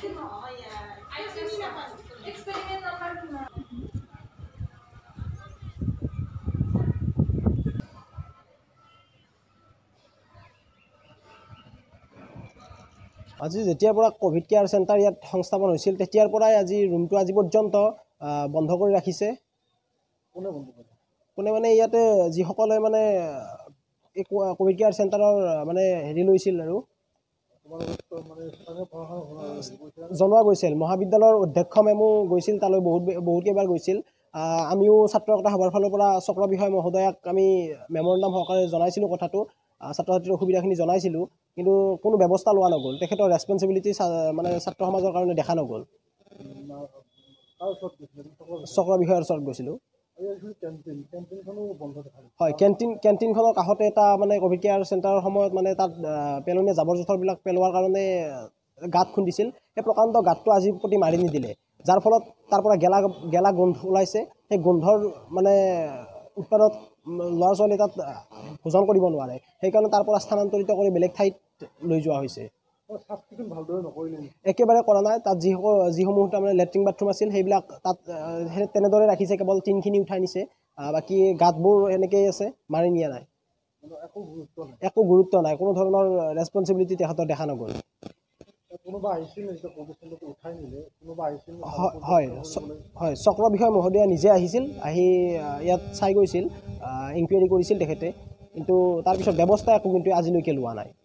আজি যেতিয়াৰ পৰা কোভিড কেয়াৰ চেণ্টাৰ ইয়াত সংস্থাপন হৈছিল তেতিয়াৰ পৰাই আজি ৰুমটো আজি পৰ্যন্ত বন্ধ কৰি ৰাখিছে। কোনে মানে ইয়াতে যিসকলে মানে এই কোভিড কেয়াৰ চেণ্টাৰৰ মানে হেৰি লৈছিল আৰু জনোৱা গৈছিল। মহাবিদ্যালয়ৰ অধ্যক্ষ মেমো গৈছিল তালৈ বহুত কেইবাৰ গৈছিল। আমিও ছাত্ৰ একতা সভাৰ ফালৰ পৰা চক্ৰ বিষয় মহোদয়াক আমি মেমৰ নাম সহকাৰে জনাইছিলোঁ কথাটো, ছাত্ৰ ছাত্ৰীৰ অসুবিধাখিনি জনাইছিলোঁ, কিন্তু কোনো ব্যৱস্থা লোৱা নগ'ল। তেখেতৰ ৰেছপনচিবিলিটি মানে ছাত্ৰ সমাজৰ কাৰণে দেখা নগ'ল। চক্ৰ বিষয়াৰ ওচৰত গৈছিলোঁ। হয়, কেণ্টিনখনৰ কাষতে এটা মানে কোভিড কেয়াৰ চেণ্টাৰৰ সময়ত মানে তাত পেলনীয়া জাবৰ জোঁথৰবিলাক পেলোৱাৰ কাৰণে গাঁত খুন্দিছিল। সেই প্ৰকাণ্ড গাঁতটো আজিৰ প্ৰতি মাৰি নিদিলে, যাৰ ফলত তাৰ পৰা গেলা গোন্ধ ওলাইছে। সেই গোন্ধৰ মানে উৎপাদত ল'ৰা ছোৱালী তাত ভোজন কৰিব নোৱাৰে, সেইকাৰণে তাৰ পৰা স্থানান্তৰিত কৰি বেলেগ ঠাইত লৈ যোৱা হৈছে। একেবাৰে কৰা নাই। তাত যিসমূহ তাৰমানে লেট্ৰিন বাথৰুম আছিল সেইবিলাক তাত তেনেদৰে ৰাখিছে, কেৱল টিনখিনি উঠাই নিছে, বাকী গাঁতবোৰ এনেকেই আছে, মাৰি নিয়া নাই। একো গুৰুত্ব নাই, কোনো ধৰণৰ ৰেছপনচিবিলিটি তেখেতৰ দেখা নগ'ল। হয়, চক্ৰ বিষয়া মহোদয়া নিজে আহিছিল, আহি ইয়াত চাই গৈছিল, ইনকুৱাৰী কৰিছিল তেখেতে, কিন্তু তাৰপিছত ব্যৱস্থা একো কিন্তু আজিলৈকে লোৱা নাই।